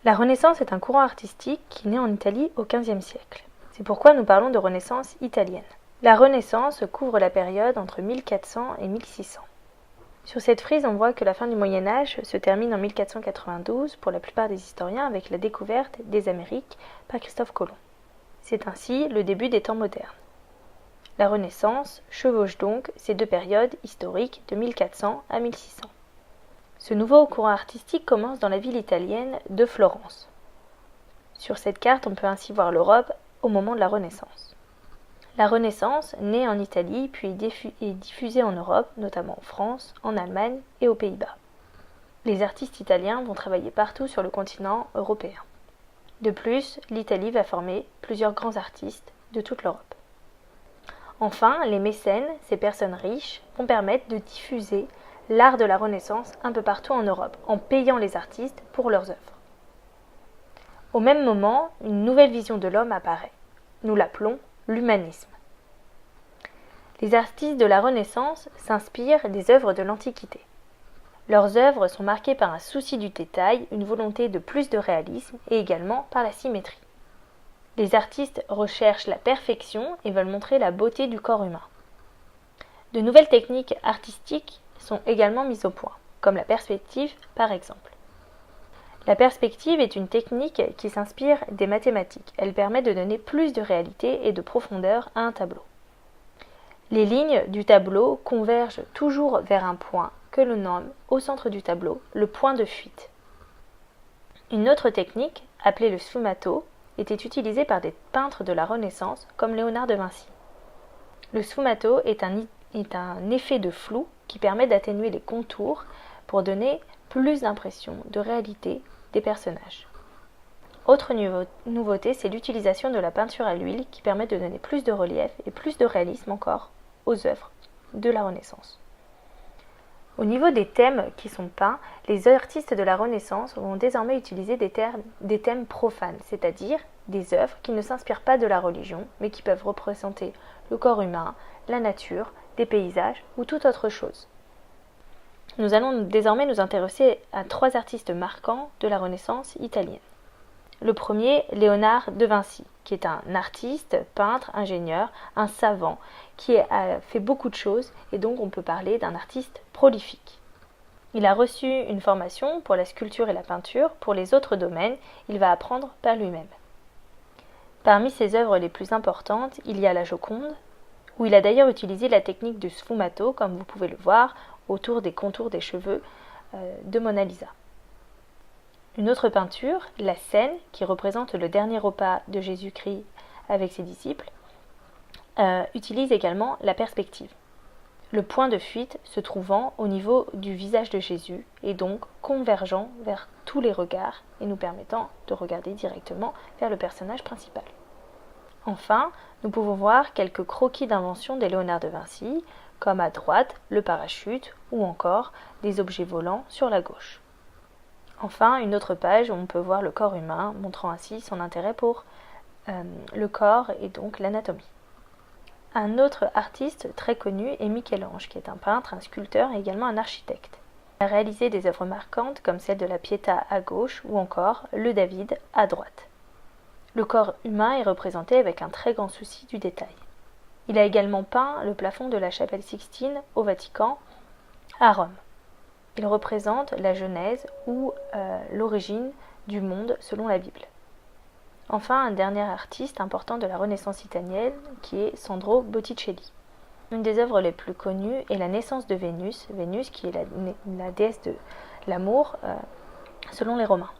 La Renaissance est un courant artistique qui naît en Italie au XVe siècle. C'est pourquoi nous parlons de Renaissance italienne. La Renaissance couvre la période entre 1400 et 1600. Sur cette frise, on voit que la fin du Moyen Âge se termine en 1492 pour la plupart des historiens avec la découverte des Amériques par Christophe Colomb. C'est ainsi le début des temps modernes. La Renaissance chevauche donc ces deux périodes historiques de 1400 à 1600. Ce nouveau courant artistique commence dans la ville italienne de Florence. Sur cette carte, on peut ainsi voir l'Europe au moment de la Renaissance. La Renaissance naît en Italie puis est diffusée en Europe, notamment en France, en Allemagne et aux Pays-Bas. Les artistes italiens vont travailler partout sur le continent européen. De plus, l'Italie va former plusieurs grands artistes de toute l'Europe. Enfin, les mécènes, ces personnes riches, vont permettre de diffuser l'art de la Renaissance un peu partout en Europe, en payant les artistes pour leurs œuvres. Au même moment, une nouvelle vision de l'homme apparaît. Nous l'appelons l'humanisme. Les artistes de la Renaissance s'inspirent des œuvres de l'Antiquité. Leurs œuvres sont marquées par un souci du détail, une volonté de plus de réalisme et également par la symétrie. Les artistes recherchent la perfection et veulent montrer la beauté du corps humain. De nouvelles techniques artistiques sont également mises au point, comme la perspective par exemple. La perspective est une technique qui s'inspire des mathématiques. Elle permet de donner plus de réalité et de profondeur à un tableau. Les lignes du tableau convergent toujours vers un point que l'on nomme au centre du tableau le point de fuite. Une autre technique, appelée le sfumato, était utilisée par des peintres de la Renaissance comme Léonard de Vinci. Le sfumato est un effet de flou qui permet d'atténuer les contours pour donner plus d'impression de réalité des personnages. Autre nouveauté, c'est l'utilisation de la peinture à l'huile qui permet de donner plus de relief et plus de réalisme encore aux œuvres de la Renaissance. Au niveau des thèmes qui sont peints, les artistes de la Renaissance vont désormais utiliser des thèmes profanes, c'est-à-dire des œuvres qui ne s'inspirent pas de la religion, mais qui peuvent représenter le corps humain, la nature, des paysages ou toute autre chose. Nous allons désormais nous intéresser à trois artistes marquants de la Renaissance italienne. Le premier, Léonard de Vinci, qui est un artiste, peintre, ingénieur, un savant, qui a fait beaucoup de choses et donc on peut parler d'un artiste prolifique. Il a reçu une formation pour la sculpture et la peinture. Pour les autres domaines, il va apprendre par lui-même. Parmi ses œuvres les plus importantes, il y a la Joconde, où il a d'ailleurs utilisé la technique du sfumato, comme vous pouvez le voir, autour des contours des cheveux de Mona Lisa. Une autre peinture, la Scène, qui représente le dernier repas de Jésus-Christ avec ses disciples, utilise également la perspective. Le point de fuite se trouvant au niveau du visage de Jésus et donc convergeant vers tous les regards et nous permettant de regarder directement vers le personnage principal. Enfin, nous pouvons voir quelques croquis d'invention des Léonard de Vinci, comme à droite le parachute ou encore des objets volants sur la gauche. Enfin, une autre page où on peut voir le corps humain, montrant ainsi son intérêt pour le corps et donc l'anatomie. Un autre artiste très connu est Michel-Ange, qui est un peintre, un sculpteur et également un architecte. Il a réalisé des œuvres marquantes comme celle de la Pietà à gauche ou encore le David à droite. Le corps humain est représenté avec un très grand souci du détail. Il a également peint le plafond de la chapelle Sixtine au Vatican, à Rome. Il représente la Genèse ou l'origine du monde selon la Bible. Enfin, un dernier artiste important de la Renaissance italienne qui est Sandro Botticelli. Une des œuvres les plus connues est la naissance de Vénus, Vénus qui est la déesse de l'amour selon les Romains.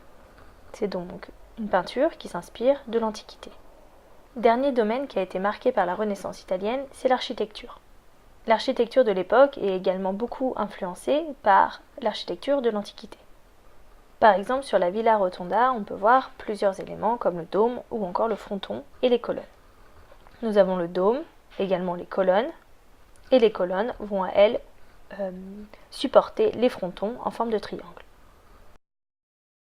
C'est donc une peinture qui s'inspire de l'Antiquité. Dernier domaine qui a été marqué par la Renaissance italienne, c'est l'architecture. L'architecture de l'époque est également beaucoup influencée par l'architecture de l'Antiquité. Par exemple, sur la Villa Rotonda, on peut voir plusieurs éléments comme le dôme ou encore le fronton et les colonnes. Nous avons le dôme, également les colonnes, et les colonnes vont à elles supporter les frontons en forme de triangle.